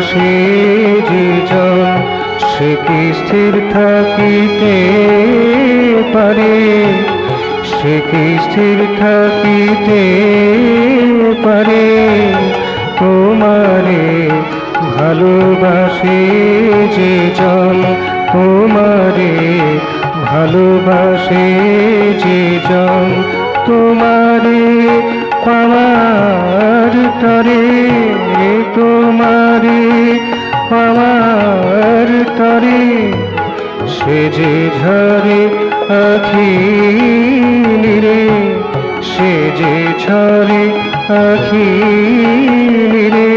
ভালোবাসে যে জন সে কি স্থির থাকিতে পারে, সে কি স্থির থাকিতে পারে। তোমারে ভালোবাসে যে জন, তোমারে ভালোবাসে যে জন, তোমারে পাওয়ার তরে, তোমারে পাওয়ার তরে সে যে ঝরে আখি নিরে, সে যে ঝরে আখি নিরে।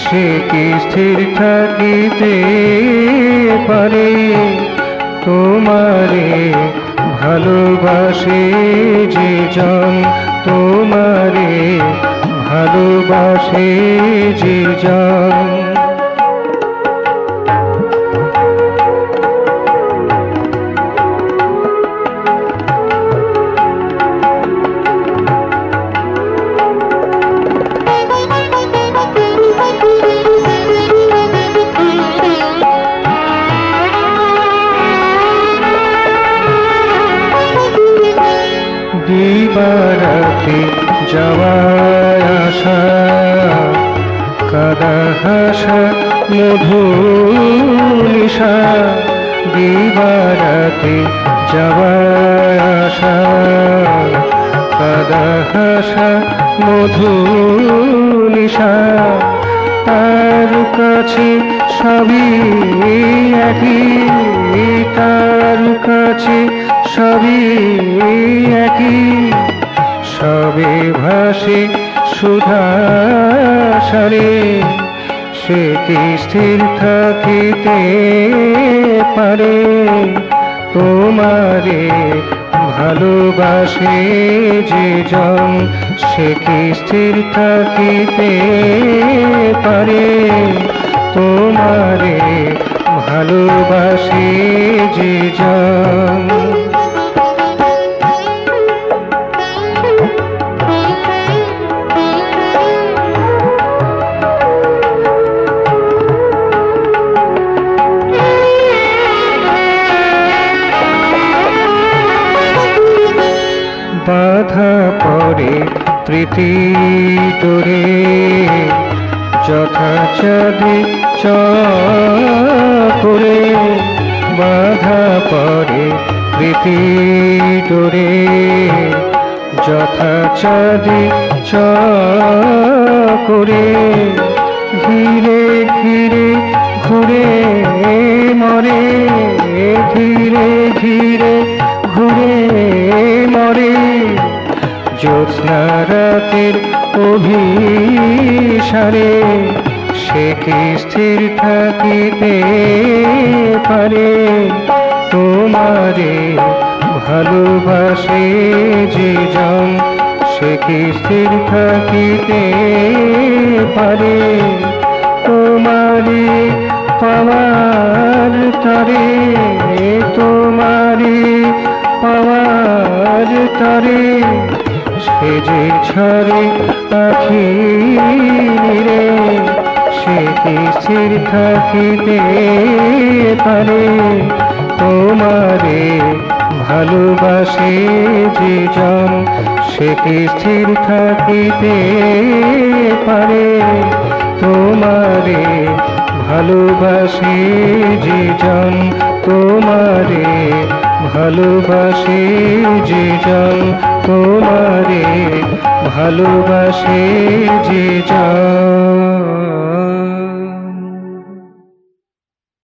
সে কি স্থির থাকিতে পারে, তোমারে ভালোবাসে যে জন, তোমারে ভালোবাসে যে জন। দিবারাতে যাওয়া আসা, কাদা হাসা মধুর নিশা। দিবারাতে যাওয়া আসা, কাদা হাসা মধুর নিশা। তার কাছে সবই একই, তার কাছে সবই একই। সবে ভাসে সুধা সারে, সে কি স্থির থাকিতে পারে, তোমারে ভালোবাসে যে জন সে কি স্থির থাকিতে পারে, তোমারে ভালোবাসে যে জন। বাধা পড়ে প্রীতি তোরে, যথা চাঁদে চরে। বাধা পড়ে প্রীতি তোরে, যথা চাঁদে চরে। ধীরে ধীরে ঘুরে মরে, ধীরে ধীরে ঘুরে মরে। জ্যোৎস্না রাতের অভিসারে, সে কি স্থির থাকিতে পারে, তোমারে ভালোবাসে যে জন সে কি স্থির থাকিতে পারে, তোমারে পাওয়ার তরে, তোমারে পাওয়ার তরে সে যে ঝরে আখি নিরে। সে কি স্থির থাকিতে পারে, তোমারে ভালোবাসে যে জন সে কি স্থির থাকিতে পারে, তোমারে ভালোবাসে যে জন, তোমারে ভালোবাসে যে জন, তোমারে ভালোবাসে যে জন।